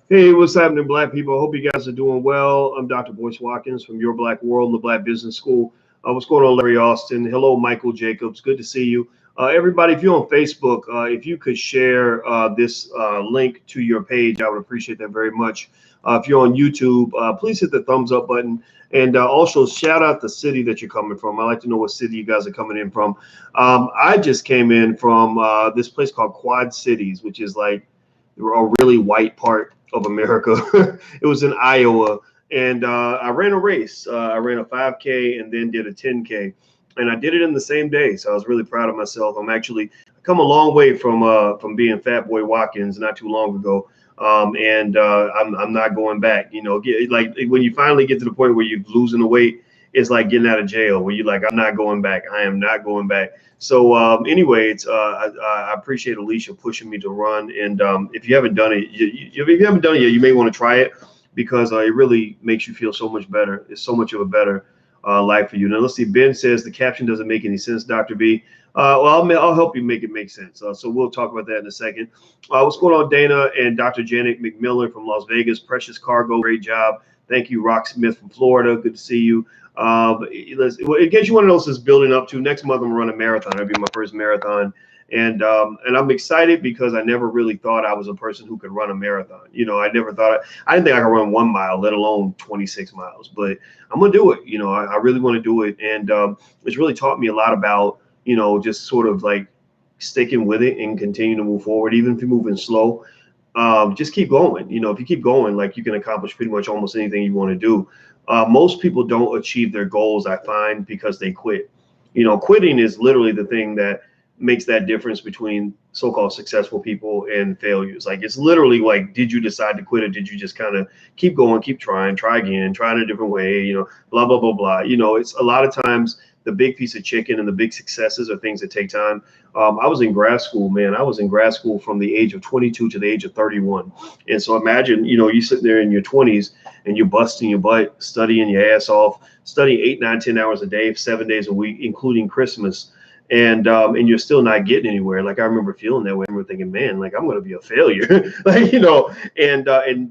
Hey, what's happening, Black people? I hope you guys are doing well. I'm Dr. Boyce Watkins from Your Black World and the Black Business School. What's going on, Larry Austin? Hello, Michael Jacobs. Good to see you. Everybody, if you're on Facebook, if you could share this link to your page, I would appreciate that very much. If you're on YouTube, please hit the thumbs up button. And also shout out the city that you're coming from. I like to know what city you guys are coming in from. I just came in from this place called Quad Cities, which is like a really white part of America. It was in Iowa, and I ran a race. I ran a 5K and then did a 10K, and I did it in the same day. So I was really proud of myself. I'm actually come a long way from being Fat Boy Watkins not too long ago. And I'm not going back. You know, like when you finally get to the point where you're losing the weight, it's like getting out of jail where you're like, I'm not going back. I am not going back. So anyway, it's I appreciate Alicia pushing me to run. And if you haven't done it, if you haven't done it yet, you may want to try it because it really makes you feel so much better. It's so much of a better life for you. Now, let's see. Ben says the caption doesn't make any sense, Dr. B. Well, I'll help you make it make sense. So we'll talk about that in a second. What's going on, Dana and Dr. Janet McMillan from Las Vegas? Precious Cargo, great job. Thank you, Rock Smith from Florida. Good to see you. In case you want to know, this is building up to next month, I'm gonna run a marathon. It'll be my first marathon, and I'm excited because I never really thought I was a person who could run a marathon. You know, I didn't think I could run 1 mile, let alone 26 miles. But I'm gonna do it. You know, I really want to do it, and it's really taught me a lot about, you know, just sort of like sticking with it and continue to move forward, even if you're moving slow. Just keep going. You know, if you keep going, like you can accomplish pretty much almost anything you want to do. Most people don't achieve their goals, I find, because they quit. You know, quitting is literally the thing that makes that difference between so-called successful people and failures. Like, it's literally like, did you decide to quit, or did you just kind of keep going, keep trying, try again, try in a different way, you know, blah, blah, blah, blah. You know, it's a lot of times the big piece of chicken and the big successes are things that take time. I was in grad school, man. I was in grad school from the age of 22 to the age of 31. And so imagine, you know, you sitting there in your 20s and you're busting your butt, studying your ass off, studying 8, 9, 10 hours a day, 7 days a week, including Christmas. And you're still not getting anywhere. Like, I remember feeling that way. I remember thinking, man, like, I'm going to be a failure. Like, you know, and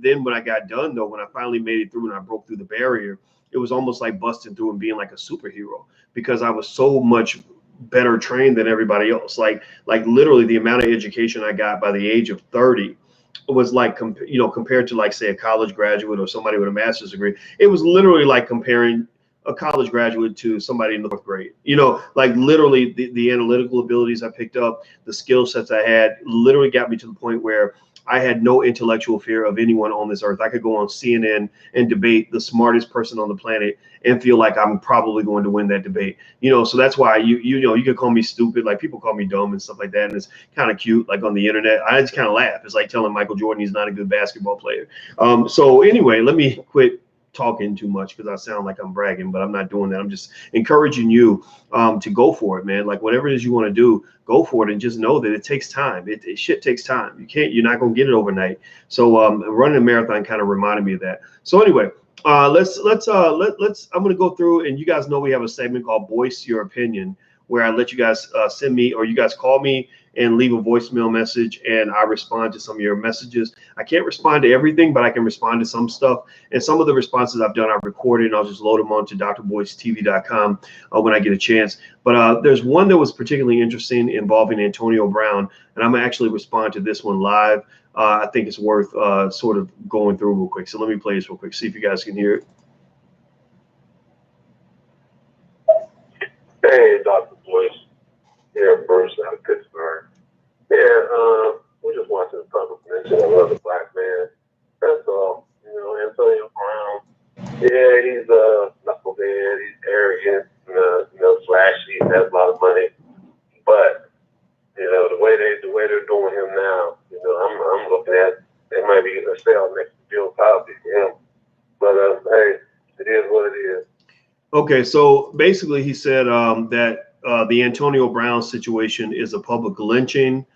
then when I got done, though, when I finally made it through and I broke through the barrier, it was almost like busting through and being like a superhero, because I was so much better trained than everybody else. Like literally the amount of education I got by the age of 30 was like, you know, compared to, like, say, a college graduate or somebody with a master's degree, it was literally like comparing a college graduate to somebody in the 4th grade. You know, like literally the analytical abilities I picked up, the skill sets I had, literally got me to the point where I had no intellectual fear of anyone on this earth. I could go on CNN and debate the smartest person on the planet and feel like I'm probably going to win that debate. You know, so that's why you know, you could call me stupid, like people call me dumb and stuff like that, and it's kind of cute, like on the internet. I just kind of laugh. It's like telling Michael Jordan he's not a good basketball player. So anyway, let me quit talking too much because I sound like I'm bragging, but I'm not doing that. I'm just encouraging you to go for it, man. Like, whatever it is you want to do, go for it, and just know that it takes time. Shit takes time. You're not gonna get it overnight. So running a marathon kind of reminded me of that. So anyway, I'm gonna go through, and you guys know we have a segment called Voice Your Opinion, where I let you guys send me, or you guys call me and leave a voicemail message, and I respond to some of your messages. I can't respond to everything, but I can respond to some stuff. And some of the responses I've done, I've recorded, and I'll just load them onto drboycetv.com when I get a chance. But there's one that was particularly interesting involving Antonio Brown, and I'm gonna actually respond to this one live. I think it's worth sort of going through real quick. So let me play this real quick, see if you guys can hear it. Okay, so basically he said that the Antonio Brown situation is a public lynching,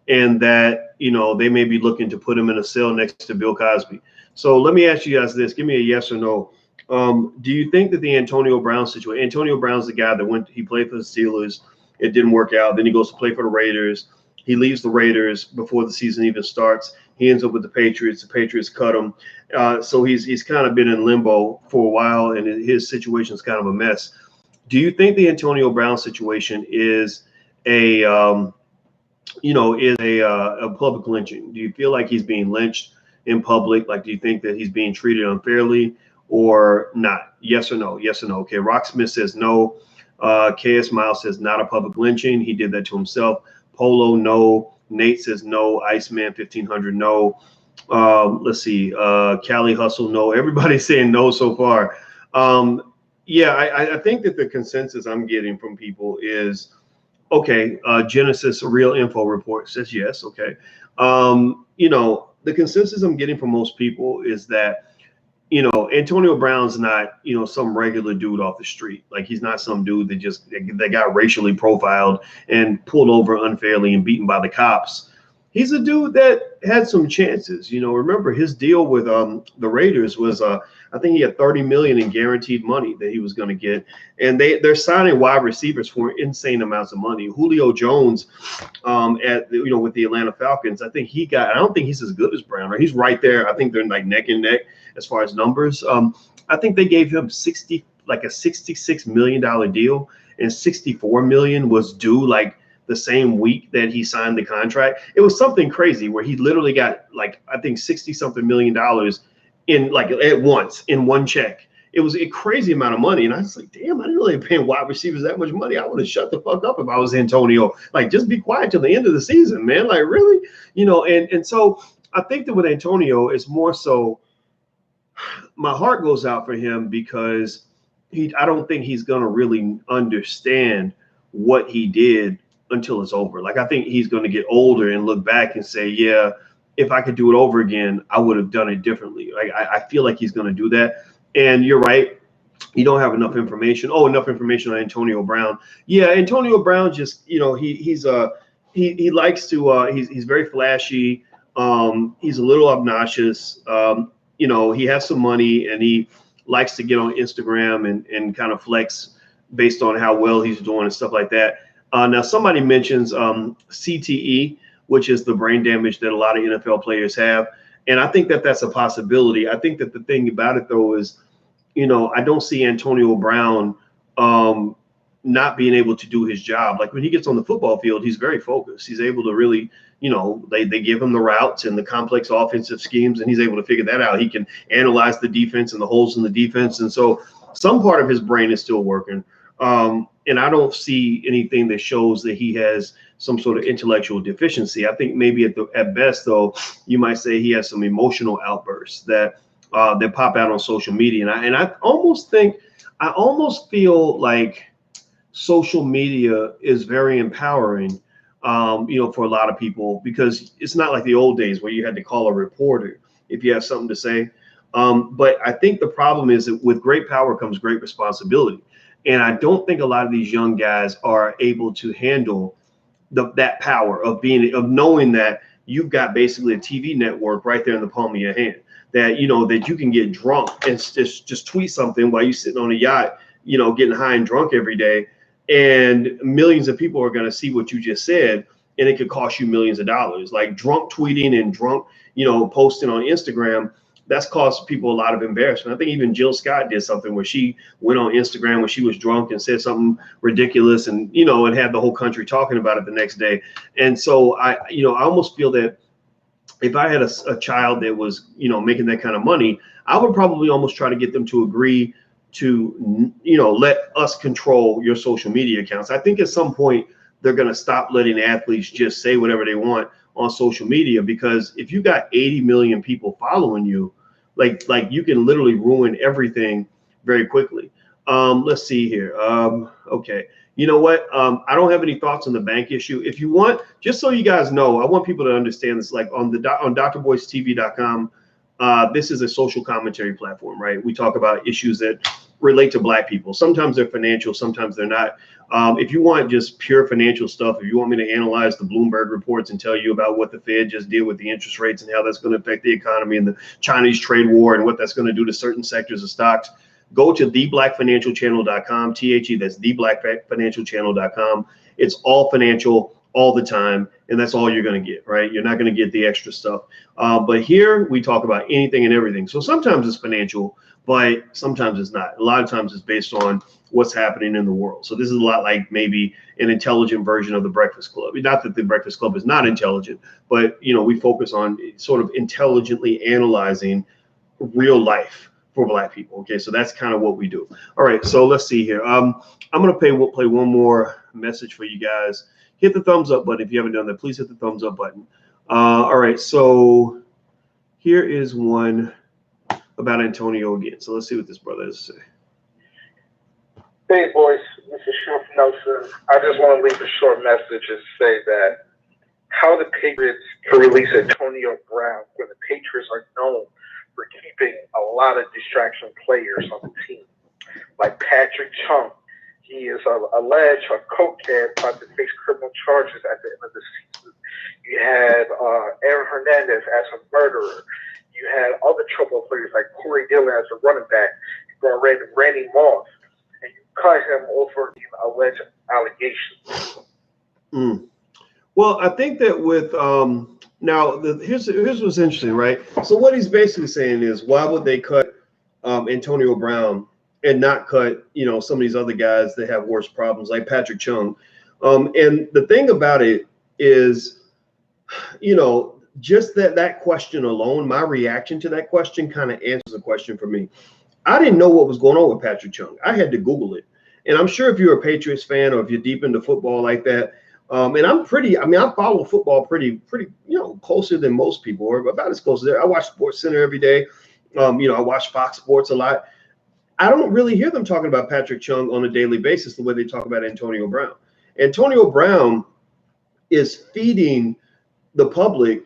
and that, you know, they may be looking to put him in a cell next to Bill Cosby. So let me ask you guys this: give me a yes or no. Do you think that the Antonio Brown situation? Antonio Brown's the guy that he played for the Steelers. It didn't work out. Then he goes to play for the Raiders. He leaves the Raiders before the season even starts. He ends up with the Patriots. The Patriots cut him. So he's kind of been in limbo for a while, and his situation is kind of a mess. Do you think the Antonio Brown situation is a a public lynching? Do you feel like he's being lynched in public? Like, do you think that he's being treated unfairly or not? Yes or no? Yes or no? Okay, Rock Smith says no. KS Miles says not a public lynching. He did that to himself. Polo, no. Nate says no. Iceman 1500, no. Let's see. Cali Hustle, no. Everybody's saying no so far. Yeah, I think that the consensus I'm getting from people is, okay, Genesis Real Info Report says yes. Okay. The consensus I'm getting from most people is that, Antonio Brown's not, some regular dude off the street. Like, he's not some dude that got racially profiled and pulled over unfairly and beaten by the cops. He's a dude that had some chances. Remember his deal with the Raiders was I think he had $30 million in guaranteed money that he was going to get, and they're signing wide receivers for insane amounts of money. Julio Jones, with the Atlanta Falcons, I think I don't think he's as good as Brown. Right? He's right there. I think they're like neck and neck as far as numbers. I think they gave him a $66 million deal, and $64 million was due like the same week that he signed the contract. It was something crazy where he literally got I think 60 something million dollars in at once in one check. It was a crazy amount of money. And I was like, damn, I didn't really pay wide receivers that much money. I would have shut the fuck up if I was Antonio. Just be quiet till the end of the season, man. Really? And so I think that with Antonio, it's more so my heart goes out for him because I don't think he's going to really understand what he did until it's over. I think he's going to get older and look back and say, yeah, if I could do it over again, I would have done it differently. I feel like he's going to do that. And you're right. You don't have enough information. Enough information on Antonio Brown. Yeah, Antonio Brown just, he likes to, he's very flashy. He's a little obnoxious. He has some money and he likes to get on Instagram and kind of flex based on how well he's doing and stuff like that. Now, somebody mentions CTE, which is the brain damage that a lot of NFL players have. And I think that that's a possibility. I think that the thing about it, though, is, I don't see Antonio Brown not being able to do his job. When he gets on the football field, he's very focused. He's able to really, they give him the routes and the complex offensive schemes, and he's able to figure that out. He can analyze the defense and the holes in the defense. And so some part of his brain is still working. And I don't see anything that shows that he has some sort of intellectual deficiency. I think maybe at best, though, you might say he has some emotional outbursts that pop out on social media. And I almost feel like social media is very empowering, for a lot of people, because it's not like the old days where you had to call a reporter if you have something to say. But I think the problem is that with great power comes great responsibility. And I don't think a lot of these young guys are able to handle that power of knowing that you've got basically a TV network right there in the palm of your hand, that, that you can get drunk and just tweet something while you're sitting on a yacht, getting high and drunk every day. And millions of people are going to see what you just said, and it could cost you millions of dollars. Like drunk tweeting and drunk, posting on Instagram, that's caused people a lot of embarrassment. I think even Jill Scott did something where she went on Instagram when she was drunk and said something ridiculous, and and had the whole country talking about it the next day. And so I almost feel that if I had a child that was making that kind of money, I would probably almost try to get them to agree to let us control your social media accounts. I think at some point they're going to stop letting athletes just say whatever they want on social media, because if you got 80 million people following you, like you can literally ruin everything very quickly. Let's see here. Okay. You know what? I don't have any thoughts on the bank issue. If you want, just so you guys know, I want people to understand this, on drboycetv.com, this is a social commentary platform, right? We talk about issues that relate to black people. Sometimes they're financial, sometimes they're not. If you want just pure financial stuff, if you want me to analyze the Bloomberg reports and tell you about what the Fed just did with the interest rates and how that's going to affect the economy and the Chinese trade war and what that's going to do to certain sectors of stocks, go to theblackfinancialchannel.com, THE, that's theblackfinancialchannel.com. It's all financial all the time, and that's all you're going to get, right? You're not going to get the extra stuff. But here we talk about anything and everything. So sometimes it's financial, but sometimes it's not. A lot of times it's based on what's happening in the world. So this is a lot like maybe an intelligent version of the Breakfast Club. Not that the Breakfast Club is not intelligent, but we focus on sort of intelligently analyzing real life for black people. Okay, so that's kind of what we do. All right, so let's see here. I'm gonna play one more message for you guys. Hit the thumbs up button if you haven't done that. Please hit the thumbs up button. All right, so here is one about Antonio again. So let's see what this brother has to say. Hey, boys, this is Sean from Nelson. I just want to leave a short message and say that how the Patriots can release Antonio Brown when the Patriots are known for keeping a lot of distraction players on the team, like Patrick Chung. He is alleged a cokehead about to face criminal charges at the end of the season. You had Aaron Hernandez as a murderer. You had other trouble players like Corey Dillon as a running back. You brought Randy Moss, and you cut him over the alleged allegations. Well, I think that with now here's what's interesting, right? So what he's basically saying is, why would they cut Antonio Brown and not cut some of these other guys that have worse problems like Patrick Chung? And the thing about it is, just that question alone, my reaction to that question kind of answers the question for me. I didn't know what was going on with Patrick Chung. I had to Google it. And I'm sure if you're a Patriots fan or if you're deep into football like that, and I follow football pretty, closer than most people, or about as close as there. I watch Sports Center every day. I watch Fox Sports a lot. I don't really hear them talking about Patrick Chung on a daily basis the way they talk about Antonio Brown. Antonio Brown is feeding the public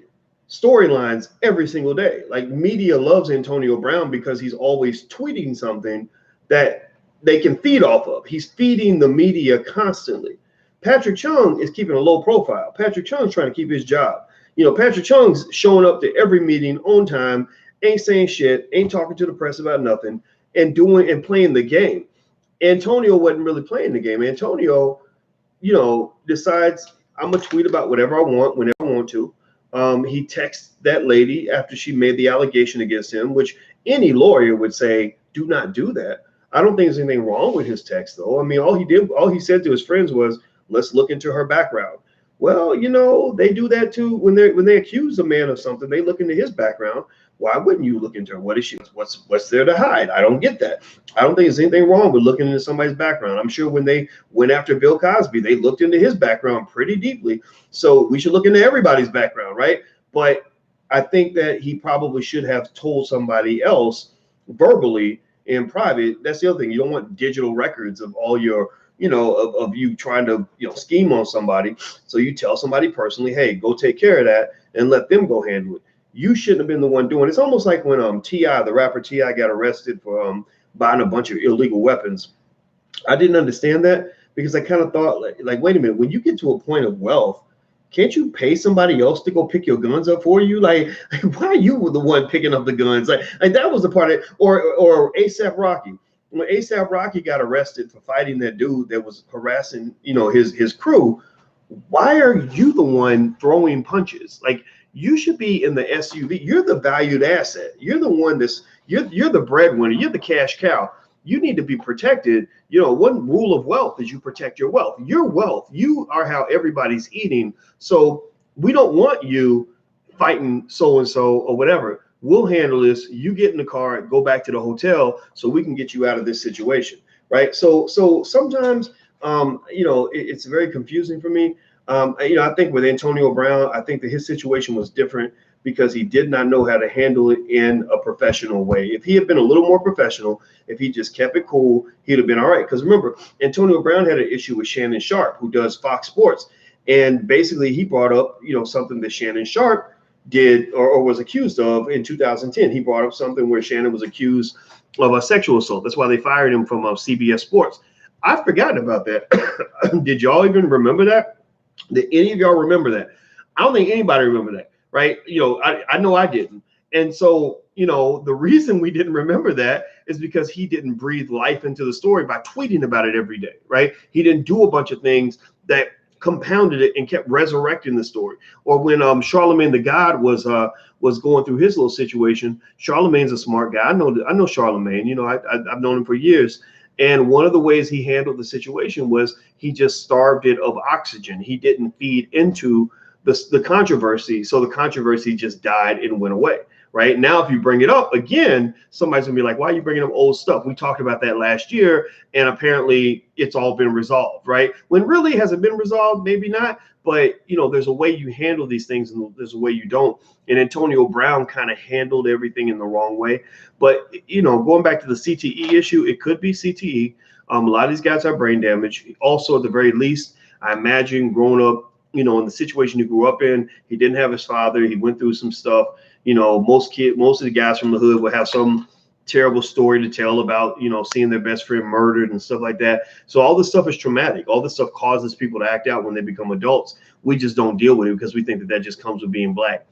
storylines every single day. Like, media loves Antonio Brown because he's always tweeting something that they can feed off of. He's feeding the media constantly. Patrick Chung is keeping a low profile. Patrick Chung's trying to keep his job. Patrick Chung's showing up to every meeting on time, ain't saying shit, ain't talking to the press about nothing, and playing the game. Antonio wasn't really playing the game. Antonio, decides, I'm gonna tweet about whatever I want whenever I want to. He texts that lady after she made the allegation against him, which any lawyer would say, do not do that. I don't think there's anything wrong with his text, though. I mean, all he said to his friends was, let's look into her background. Well, they do that too when they accuse a man of something. They look into his background. Why wouldn't you look into her? What is she? What's there to hide? I don't get that. I don't think there's anything wrong with looking into somebody's background. I'm sure when they went after Bill Cosby, they looked into his background pretty deeply. So we should look into everybody's background, right? But I think that he probably should have told somebody else verbally in private. That's the other thing. You don't want digital records of all your of you trying to scheme on somebody. So you tell somebody personally, hey, go take care of that and let them go handle it. You shouldn't have been the one doing it. It's almost like when T.I., the rapper T.I., got arrested for buying a bunch of illegal weapons. I didn't understand that because I kind of thought like, wait a minute, when you get to a point of wealth, can't you pay somebody else to go pick your guns up for you? Like why are you the one picking up the guns? Like that was the part of it. Or A$AP Rocky. When A$AP Rocky got arrested for fighting that dude that was harassing, his crew, why are you the one throwing punches? Like, you should be in the SUV. You're the valued asset. You're the one you're the breadwinner. You're the cash cow. You need to be protected. One rule of wealth is you protect your wealth. Your wealth, you are how everybody's eating. So we don't want you fighting so-and-so or whatever. We'll handle this. You get in the car, go back to the hotel so we can get you out of this situation, right? So sometimes, it's very confusing for me. I think with Antonio Brown, I think that his situation was different because he did not know how to handle it in a professional way. If he had been a little more professional, if he just kept it cool, he'd have been all right. Because remember, Antonio Brown had an issue with Shannon Sharpe, who does Fox Sports. And basically he brought up, something that Shannon Sharpe did or was accused of in 2010. He brought up something where Shannon was accused of a sexual assault. That's why they fired him from CBS Sports. I've forgotten about that. Did y'all even remember that? Did any of y'all remember that? I don't think anybody remember that, right? I know I didn't. And so, the reason we didn't remember that is because he didn't breathe life into the story by tweeting about it every day, right? He didn't do a bunch of things that compounded it and kept resurrecting the story. Or when Charlemagne the God was going through his little situation. Charlemagne's a smart guy. I know Charlemagne. I've known him for years. And one of the ways he handled the situation was he just starved it of oxygen. He didn't feed into the controversy. So the controversy just died and went away. Right now, if you bring it up again, somebody's gonna be like, why are you bringing up old stuff? We talked about that last year, and apparently it's all been resolved, right? When really has it been resolved? Maybe not, but there's a way you handle these things and there's a way you don't. And Antonio Brown kind of handled everything in the wrong way. But going back to the CTE issue, it could be CTE. A lot of these guys have brain damage. Also, at the very least, I imagine growing up, in the situation he grew up in, he didn't have his father. He went through some stuff. Most of the guys from the hood will have some terrible story to tell about, seeing their best friend murdered and stuff like that. So all this stuff is traumatic. All this stuff causes people to act out when they become adults. We just don't deal with it because we think that just comes with being black.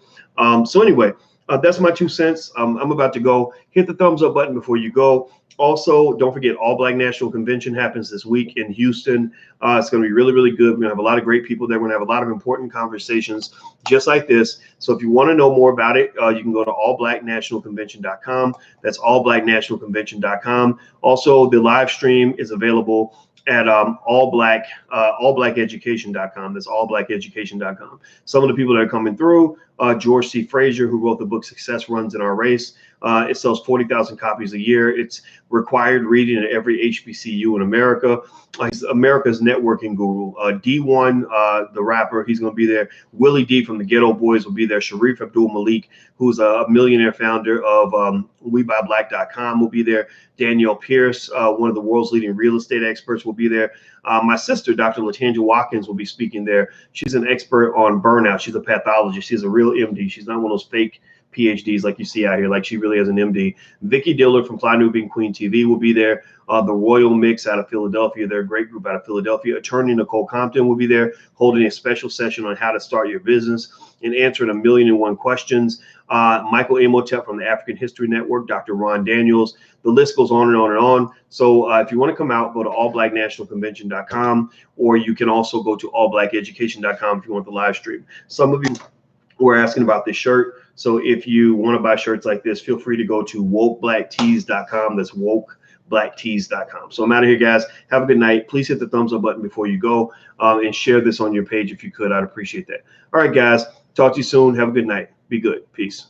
So anyway, that's my 2 cents. I'm about to go. Hit the thumbs up button before you go. Also, don't forget, All Black National Convention happens this week in Houston. It's going to be really, really good. We're going to have a lot of great people there. We're going to have a lot of important conversations just like this. So if you want to know more about it, you can go to allblacknationalconvention.com. That's allblacknationalconvention.com. Also, the live stream is available at allblackeducation.com. That's allblackeducation.com. Some of the people that are coming through, George C. Frazier, who wrote the book Success Runs in Our Race. It sells 40,000 copies a year. It's required reading at every HBCU in America. He's America's networking guru. D1, the rapper, he's going to be there. Willie D from the Ghetto Boys will be there. Sharif Abdul Malik, who's a millionaire founder of WeBuyBlack.com, will be there. Danielle Pierce, one of the world's leading real estate experts, will be there. My sister, Dr. Latanja Watkins, will be speaking there. She's an expert on burnout. She's a pathologist. She's a real MD. She's not one of those fake PhDs like you see out here. Like, she really has an MD. Vicky Diller from Fly Nubian Queen TV will be there. The Royal Mix out of Philadelphia, they're a great group out of Philadelphia. Attorney Nicole Compton will be there, holding a special session on how to start your business and answering 1,000,001 questions. Michael Imhotep from the African History Network, Dr. Ron Daniels. The list goes on and on and on. So if you want to come out, go to allblacknationalconvention.com, or you can also go to allblackeducation.com if you want the live stream. Some of you were asking about this shirt. So if you want to buy shirts like this, feel free to go to wokeblacktees.com. That's wokeblacktees.com. So I'm out of here, guys. Have a good night. Please hit the thumbs up button before you go, and share this on your page if you could. I'd appreciate that. All right, guys. Talk to you soon. Have a good night. Be good. Peace.